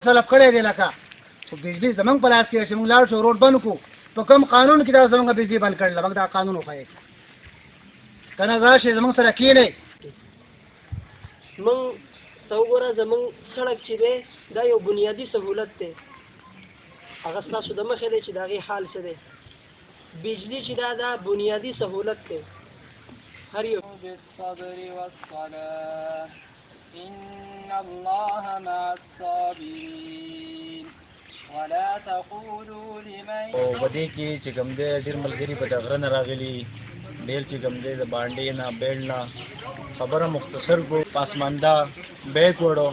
سلب کړی دی لکه خو بجلي زمونږ په لاس کې چې موږ لاړ شو روډ بند کړو په کوم قانون کې دا زمونږ بجلي بند کړل موږ دا قانون وښایي که نه راشئ زمونږ سره کښېنئ موږ ته وګوره زمونږ سړک چې دی دا یو بنیادي سهولت دی هغه ستاسو د مخې دی چې د هغې حال څه دی بجلي چې دا بنیادي سهولت دی هر یو بالصبر والصلاة إن الله مع الصابرين ولا تقولوا لمن او ودې کې چې کوم دی ډېر ملګري په د غره نه راغلي ډېر چې کوم دی د بانډې نه بیل نه خبره مختصر کو پاسمانده بیک وړو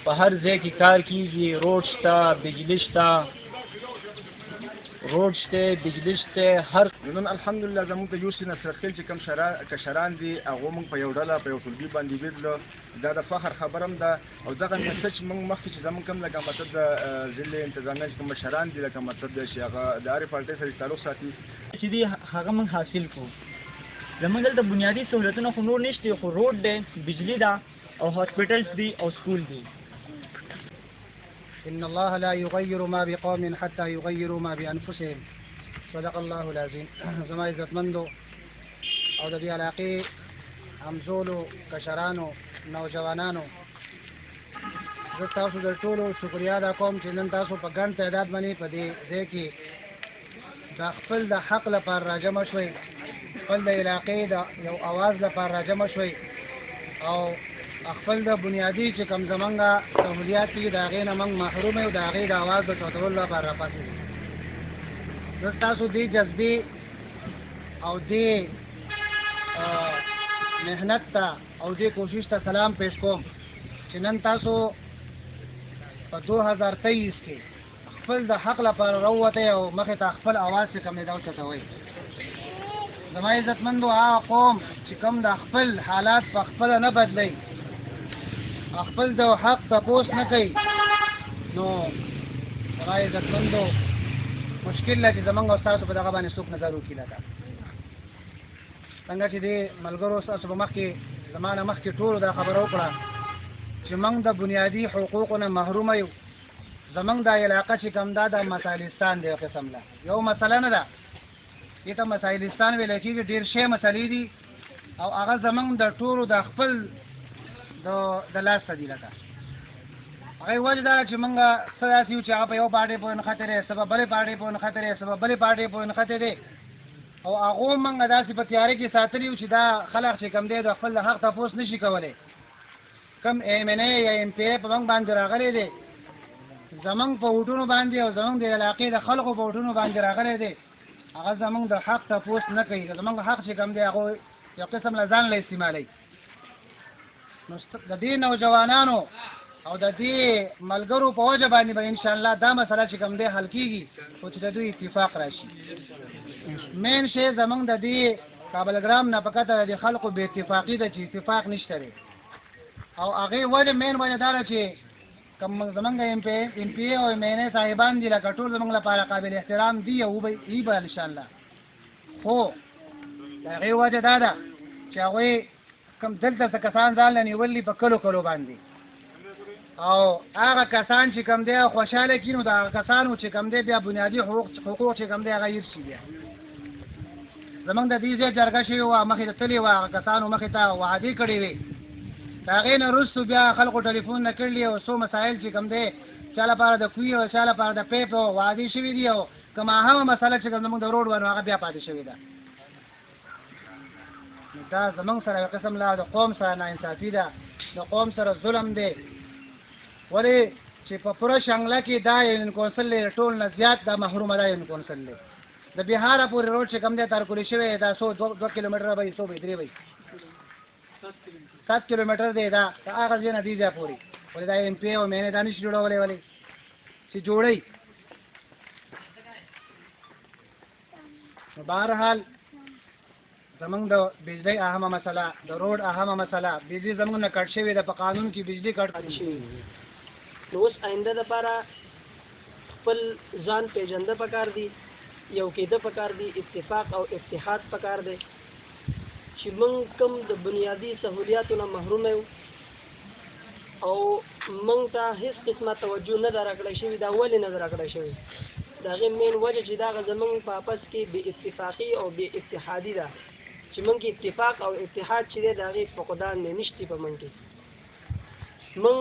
په هر ځای کې کار کیږي روډ شته بجلی شته روډ شته بجلی شته هر نن الحمدلله زموږ د یو سینه سرخیل چې کوم کشران دي هغه موږ په یو ډله په یو ټولګي باندې ویدلو دا د فخر خبره هم ده او دغه میسج موږ مخکې چې زموږ کوم لکه مطلب د ضلع انتظامیه چې کوم مشران دي لکه مطلب د چې هغه د هرې پارټۍ سره تعلق ساتي چې دي هغه موږ حاصل کړو زموږ دلته بنیادي سهولتونه خو نور نشته خو روډ دی بجلی ده او هاسپټلز دي او سکول دي إن الله لا يغير ما بقوم حتى يغيروا ما بأنفسهم صدق الله العظيم زما عزتمندو او د دې علاقې همزولو کشرانو نوجوانانو زه تاسو د ټولو شکریا ادا کوم چې نن تاسو په ګڼ تعداد باندې په دې ځای کې د خپل د حق لپاره راجمع شوئ خپل د علاقې د یو اواز لپاره راجمع شوئ او خپل د بنیادي چې کوم زمونږ سهولیات دي د هغې نه موږ محروم یو د هغې د اواز د چوتولو لپاره راپاڅېدو زه ستاسو دې جذبې او دې محنت ته او دې کوشش ته سلام پیش کوم چې نن تاسو په 2023 کې خپل د حق لپاره راووتئ او مخې ته خپل اواز چې کوم دی دا اوچتوئ زما عزتمندو هغه قوم چې کوم د خپل حالات په خپله نه بدلئ خپل د حق تپوس نه کوي نو زما عزتمندو مشکل ده چې زمونږ او ستاسو په دغه باندې څوک نظر وکړي لکه څنګه چې دې ملګرو ستاسو په مخکې زما نه مخکې ټولو دا خبره وکړه چې موږ د بنیادي حقوقو نه محرومه یو زمونږ دا علاقه چې کوم دا د مسایلستان دی یو قسم له یو مسله نه ده دې ته مسایلستان ویلی کېږي ډېر شی مسلې دي او هغه زمونږ د ټولو د خپل د لاس ته دي لکه هغې وجه دا چې موږ څه داسې یو چې هغه په یو پارټۍ پورې نښتی دی څه په بلې پارټۍ پورې نښتی دی څه په بلې پارټۍ پورې نښتی دی او هغو موږ داسې په تیارې کې ساتلي یو چې دا خلک چې کوم دی د خپل د حق تپوس نه شي کولی کوم MNA یا MPA په موږ باندې راغلی دی زمونږ په ووټونو باندې او زمونږ د علاقې د خلکو په ووټونو باندې راغلی دی هغه زمونږ د حق تپوس نه کوي زمونږ حق چې کوم دی هغه یو قسم له ځان له استعمالوي نو د دې نوجوانانو او د دې ملګرو په وجه باندې به انشاءالله دا مسله چې کوم دی حل کېږي خو چې د دوی اتفاق راشي مین شی زمونږ د دې کابلګرام نه په کته د دې خلکو بې اتفاقي ده چې اتفاق نشته دی او هغې ولې مین وجه دا ده چې کوم زمونږ MPA او MNA صاحبان دي لکه ټول زمونږ لپاره قابل احترام دي او وي به انشاءالله خو د هغې وجه دا ده چې هغوی کوم دلته څه کسان ځان له نیولي په کلو کلو باندې او هغه کسان چې کوم دی خوشحاله کړي نو د هغه کسانو چې کوم دی بیا بنیادي حقوق چې کوم دی هغه هېر شي بیا زمونږ د دې ځای جرګه شوې وه مخې ته تللې وه هغه کسانو مخې ته وعدې کړې وې د هغې نه وروستو بیا خلکو ټلیفون نه کړلي او څو مسایل چې کوم دی چا لپاره د کوي او چا لپاره د پیپ وعدې شوي دي او کوم اهمه مسله چې کوم زمونږ د روډ وه نو هغه بیا پاتې شوې ده دا زمونږ سره یو قسم لا د قوم سره ناانصافي ده د قوم سره ظلم دی ولې چې په پوره شنګله کې دا یونین کونسل دی ټول نه زیات دا محرومه ده یونین کونسل دی د بهاره پورې روډ چې کوم دی ترکولې شوی دا 2 کیلومتره به 100 به 3 به 7 کیلومتر دی دا هغه ځای نه دي ځای پورې ولې دا MPA او MNA دا نشي جوړولی ولې چې جوړوي نو بهرحال زمونږ د بجلی اهمه مسله د روډ اهمه مسله بجلی زمونږ نه کټ شوې ده په قانون کې بجلی کټ شوې نو اوس آینده دپاره خپل ځان پیژنده پکار دي یو کېده پکار دي اتفاق او اتحاد پکار دی چې موږ کوم د بنیادي سهولیاتو نه محروم یو او موږ ته هیڅ قسمه توجه نه ده راکړی شوې. دا ولې نه ده راکړی شوې؟ د هغې مین وجه چې دغه زموږ په آپس کې بې اتفاقي او بې اتحادي ده، چې موږ کې اتفاق او اتحاد چې دی د هغې فقدان دی، نشته په موږ کې. موږ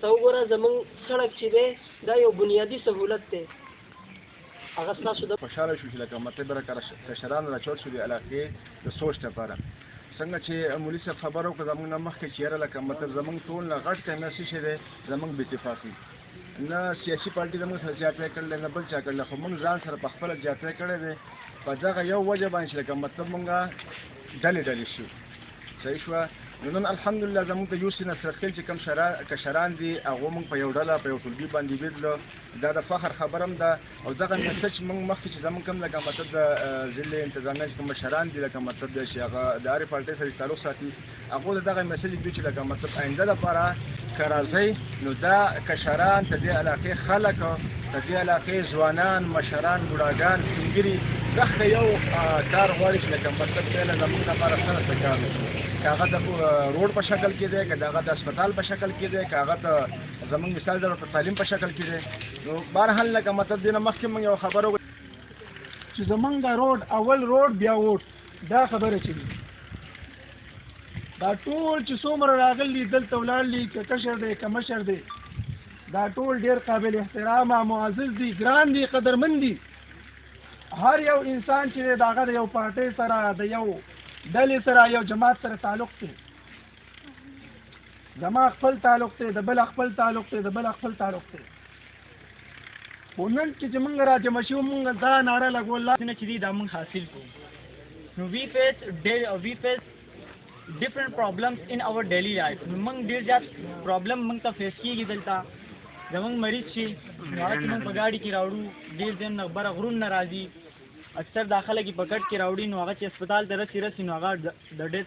ته وګوره زموږ سړک چې دی دا یو بنیادي سهولت دی. هغه ستاسو د خوشحاله شو چې لکه مطلب کشران راچور شو د علاقې د سوچ لپاره څنګه چې مولوي صاحب خبره وکړه زموږ نه مخکې چې یاره لکه مطلب زموږ ټول نه غټ کمیا څه شی دی زموږ بې اتفاقي نه سیاسي پارټي زموږ سره زیاتی کړی نه بل چا کړی، خو موږ ځان سره په خپله زیاتی کړی دی په دغه یو وجه باندې چې لکه مطلب موږ ډلې شو. صحیح شوه. نو نن الحمدلله زموږ د یوسف نصرخیل چې کوم کشران دي هغه موږ په یو ډله په یو ټولګي باندې ویدلو، دا د فخر خبره هم ده. او دغه میسج موږ مخکې چې زموږ کوم لکه مطلب د ضلع انتظامیه چې کوم مشران دي لکه مطلب دی چې هغه د هرې پارټۍ سره تعلق ساتي، هغو د دغه میسج دوی چې لکه مطلب آینده لپاره که راځئ نو دا کشران د دې علاقې خلک د دې علاقې ځوانان مشران بوډاګان سپین ږیري دغه یو کار غواړي چې لکه مطلب دی زموږ لپاره څه کار دی، که هغه د روډ په شکل کې دی، که هغه د اسپتال په شکل کې دی، که هغه د زموږ مثال د تعلیم په شکل کې دی. نو بهرحال لکه مطلب دی نه مخکې موږ یو خبره وکړو چې زمونږ دا روډ اول روډ بیا ووټ، دا خبره چې دي دا ټول چې څومره راغلي دلته ولاړلي که کشر دی که مشر دی دا ټول ډېر قابل احترامه معزز دي، ګران دي، قدرمند دي. هر یو انسان چې دی د هغه د یو پارټۍ سره د یو ډلې سره یو جماعت سره تعلق دی. زما خپل تعلق دی، د بل خپل تعلق دی، د بل خپل تعلق دی. خو نن چې موږ راجمع شو موږ دا ناره لګوله چې دی دا موږ حاصل کړو. نو we face different problems in our daily life. موږ ډېر زیات پرابلم موږ ته فیس کېږي دلته. زموږ مریض شي نو هغه چې موږ په ګاډي کې راوړو ډېر ځای نه غبره غرون نه راځي، اکثر داخله کې په ګډ کې راوړي نو هغه چې هسپتال ته رسي نو هغه د ډیث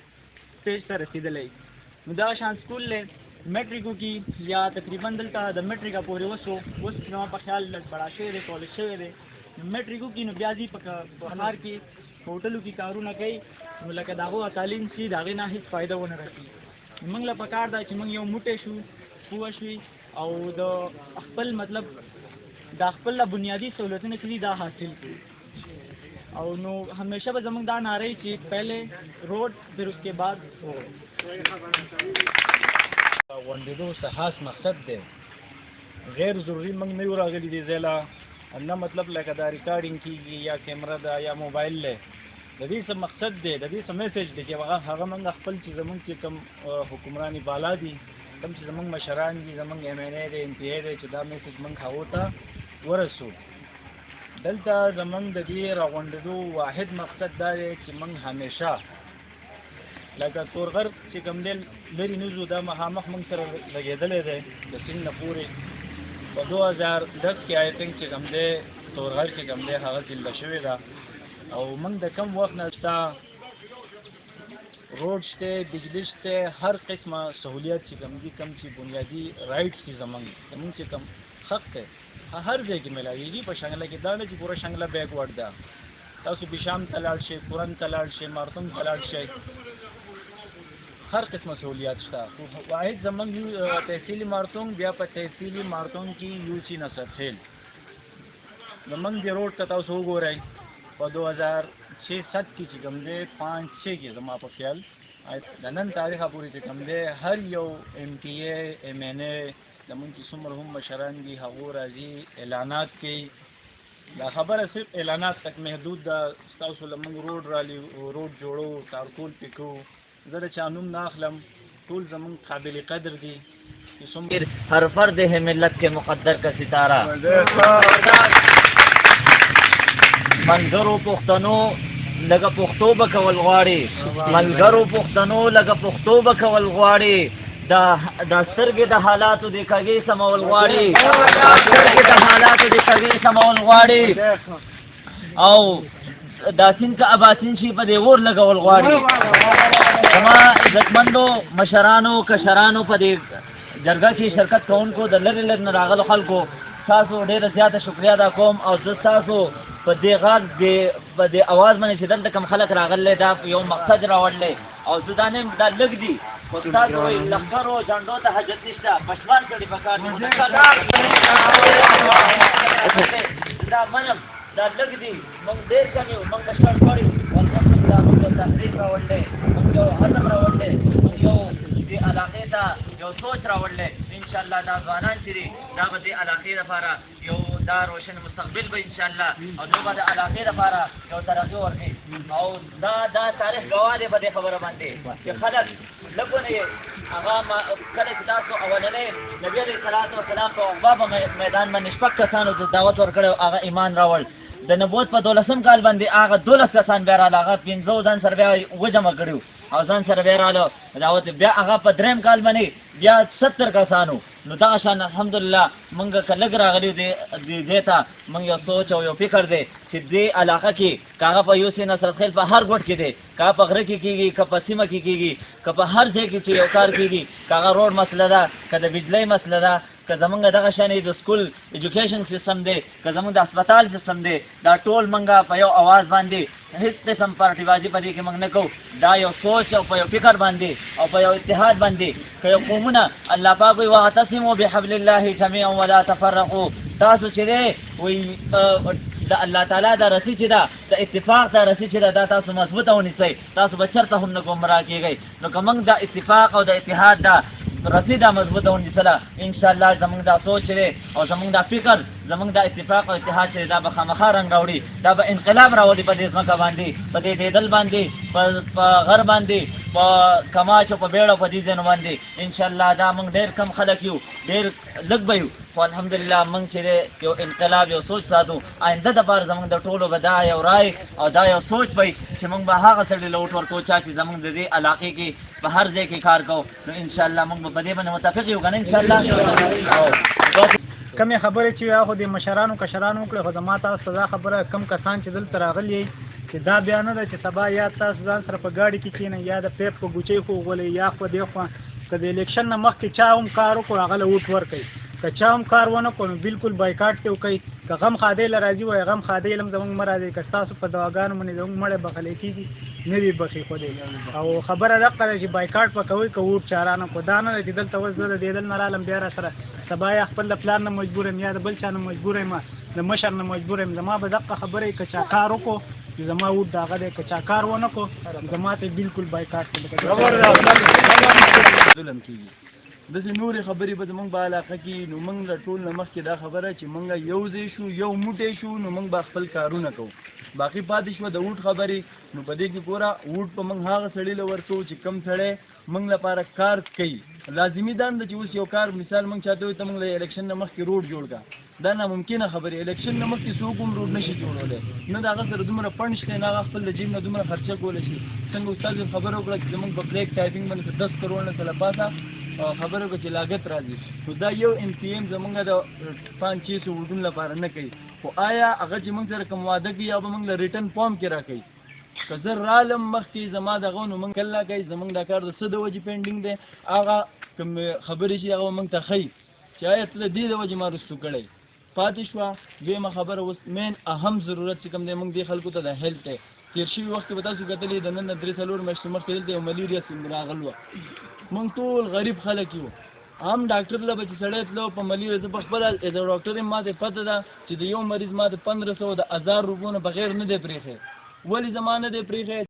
سټیج ته رسېدلی. نو دغه شان سکول دی میټریکو کې یا تقریبا دلته د میټریکه پورې اوس زما په خیال لږ بڑا شوی دی، کالج شوی دی. میټریکو کې نو بیا ځي په ښار کې هوټلو کې کارونه کوي، نو لکه د هغو تعلیم چې د هغې نه هېڅ فایده ونه رسي. موږ له پکار ده چې موږ یو موټی شو، پوه شوي او د خپل مطلب د خپل بنیادي سہولتونه چې دي دا حاصل کړو. او نو ہمیشہ به زموږ دا نعره چې پہلے روډ پھر اس کے بعد غونډېدو څه خاص مقصد دی، غیر ضروري موږ نه یو راغلي دې ځای له نه مطلب لکه دا ریکارډینګ کېږي یا کیمره ده یا موبایل دی، د دې څه مقصد دی، د دې څه میسج دی چې هغه موږ خپل چې زموږ چې کوم حکمرانی بالا دي، کوم چې زموږ مشران دي، زموږ MNA دی MPA دی، چې دا میسج موږ هغو ته ورسو. دلته زموږ د دې راغونډېدو واحد مقصد دا دی چې موږ همیشه لکه تورغر چې کوم دی لرې نه ځو، دا مخامخ موږ سره لګېدلی دی د سیند نه پورې. په 2010 کې آی تھنک چې کوم دی تورغر چې کوم دی هغه ضلع شوې ده، او موږ د کم وخت نه شته روډ شته، بجلی شته، هر قسمه سهولیت چې کوم دي، کوم چې بنیادي رایټس دي زموږ چې کوم حق دی هر ځای کې ملاویږي. په شنګله کې دا نه چې پوره شنګله بیکورډ ده، تاسو بشام ته لاړ شئ، پورن ته لاړ شئ، مارتون ته لاړ شئ، هر قسمه سهولیات شته. واحد زموږ تحصیلي مارتون، بیا په تحصیلي مارتون کې یوسف نصرخیل. زموږ د روډ ته تاسو وګورئ په 2006-07 کې چې کوم دی 5-6 کې زما په خیال د نن تاریخه پورې چې کوم دی هر یو MPA MNA زموږ چې څومره هم مشران دي هغو راځي اعلانات کوي. دا خبره صرف اعلانات تک محدود ده، ستاسو له موږ روډ رالي روډ جوړو کارکول پې کوو، زه د چا نوم نه اخلم، ټول زموږ قابل قدر دي. ہر فرد ہے ملت کے مقدر کا ستارہ، منظرو پختنو لگا پختو بکول غواړي، منظرو پختنو لگا پختو بکول غواړي، دا سترګې د حالاتو د کږې سمول غواړي، دا سترګې د حالاتو د کږې سمول غواړي، او دا سین که اباسین شي په دې اور لګول غواړي. زما عزتمندو مشرانو کشرانو په دې جرګه کې شرکت کوونکو د لرې لرې نه راغلو خلکو تاسو ډېره زیاته شکریا ادا کوم. او زه تاسو په دې غږ په دې اواز باندې چې دلته کوم خلک راغلی دا یو مقصد راوړلی، او زه دا نه دا لږ دي خو تاسو وایي لښکرو جنډو ته حاجت نشته پشمان کړي پکار دي دا منم دا لږ دي موږ ډېر کم یو موږ مشر کړي الحمدلله موږ یو تحریک راوړلی موږ یو عزم راوړلی موږ یو دې علاقې ته یو سوچ راوړلی انشاءالله دا ځوانان چې دي دا به دې علاقې لپاره یو دا روشن مستقبل به انشاءالله او دوی به د علاقې لپاره یو ترقي ورکړي او دا تاریخ ګواه دی په دې خبره باندې چې خلک لږونه یې هغه کله چې تاسو اولنی نبي علیه الصلاة وسلام په عقبه میدان باندې شپږ کسانو ته دعوت ورکړی هغه ایمان راوړ د نبوت په 12 کال باندې هغه 12 کسان بیا راغله هغه 15 ځان سره بیا وجمع کړي او ځان سره بیا راغله دعوت بیا هغه په 3 کال باندې بیا 70 کسانو نو دغه شان الحمدلله موږ که لږ راغلي دې ته موږ یو سوچ او یو فکر دی چې دې علاقه کې که هغه په یو سي نصرت خیل په هر ګوټ کې دی که په غره کې کېږي که په سیمه کې کېږي که په هر ځای کې چې یو کار کېږي که هغه روډ مسله ده که د بجلۍ مسله ده که زمونږ دغه شانې د سکول ایجوکیشن سیستم دی که زمونږ د هسپتال سیستم دی دا ټول موږ په یو اواز باندې هیڅ قسم پارټیبازي په دې کې موږ نه کوو دا یو سوچ او په یو فکر باندې او په یو اتحاد باندې که یو قومونه الله پاک وایي واعتصموا بحبل الله جميعا ولا تفرقوا تاسو چې دی وایي د الله تعالی دا رسی چې ده د اتفاق دا رسی چې ده دا تاسو مضبوطه ونیسئ تاسو به چېرته هم نه ګمراه کېږئ نو که موږ دا اتفاق او د اتحاد دا رسی دا مضبوطه ونیسله انشاءالله زمونږ دا سوچ دی او زمونږ دا فکر زمونږ دا اتفاق او اتحاد چې دا به خامخا رنګ راوړي دا به انقلاب راوړي په دې ځمکه باندې په دې دیدل باندې په غر باندې په کماچ او په بیړ او په دې ځایونو باندې انشاءالله دا موږ ډېر کم خلک یو ډېر لږ به یو خو الحمدلله موږ چې یو انقلاب یو سوچ ساتو آینده دپاره زموږ د ټولو به دا یو رای او دا یو سوچ وي چې موږ به هغه سړي له وټ ورکوو چا چې زموږ د دې علاقې کې په هر ځای کې کار کوو نو انشاءالله موږ به په دې باندې متفق یو که نه انشاءالله کمې خبرې چې خو د مشرانو کشرانو وکړې خو زما تاسو ته دا خبره کم کسان چې دلته راغلي چې دا بیا نه ده چې سبا یا تاسو ځان سره په ګاډي کې کښېنئ یا د پیپ په ګوچۍ خو وغولئ یا خو دې خوا که د الیکشن نه مخکې چا هم کار وکړو هغه له ووټ ورکوئ که چا هم کار ونه کړو نو بالکل بایکاټ ته وکړئ که غم خادی له راځي وایي غم خادی له هم زموږ مه راځئ که ستاسو په دواګانو باندې زموږ مړی بخلی کېږي نه وي بخي خو دی او خبره دقه ده چې بایکاټ به کوئ که ووټ چاره نه کړو دا نه ده چې دلته اوس زه د دې دل نه رالم بیا را سره سبا یا خپل د پلار نه مجبور یم یا د بل چا نه مجبور یم د مشر نه مجبور یم زما به دقه خبره که چا کار وکړو زما ووټ د هغه دی که چا کار ونه کړو زما ته بالکل بایکاټ ظلم کېږي داسې نورې خبرې به زموږ په علاقه کې نو موږ له ټول نه مخکې دا خبره چې موږ یو ځای شو یو موټی شو نو موږ به خپل کارونه کوو باقي پاتې شوه د ووټ خبرې نو په دې کې ګوره ووټ په موږ هغه سړي له ورکوو چې کم سړی موږ لپاره کار کوي لازمي دا نه ده چې اوس یو کار مثال موږ چاته وایي ته موږ له الیکشن نه مخکې روډ جوړ کړه دا ناممکنه خبرې الیکشن نه مخکې څوک هم روډ نشي جوړولی نه د هغه سره دومره فنډ شته نه هغه خپل د جیب نه دومره خرچه کولی شي څنګه استاد خبره وکړه چې زموږ په بریک ټایپینګ باندې 10 کروڑ نه سره پاسه خبره وکړه چې لاګت راځي نو دا یو MCM زموږ د 500 ووټونو لپاره نه کوي خو آیا هغه چې موږ سره کوم واده کوي یا به موږ له ریټرن فارم کې راکوي که زه رالم مخکې زما دغه نو موږ کله کوي زموږ دا کار د څه د وجې پینډینګ دی هغه کوم خبرې چې هغه موږ ته ښیي چې آیا ته د دې د وجې ما رستو کړی پاتې شوه دویمه خبره اوس مین اهم ضرورت چې کوم دی موږ دې خلکو ته د هیلث دی تېر شوي وخت کې به تاسو کتلي د نن نه 3-4 میاشتې مخکې دلته یو ملیریا راغلی وه موږ ټول غریب خلک یو عام ډاکټر له به چې سړی تلو په ملیریا زه په خپله ایز ا ډاکټر یم ما ته پته ده چې د یو مریض ما د 1500 د 1000 روپیو نه بغیر نه دی پرېښی ولې زما نه دی پرېښی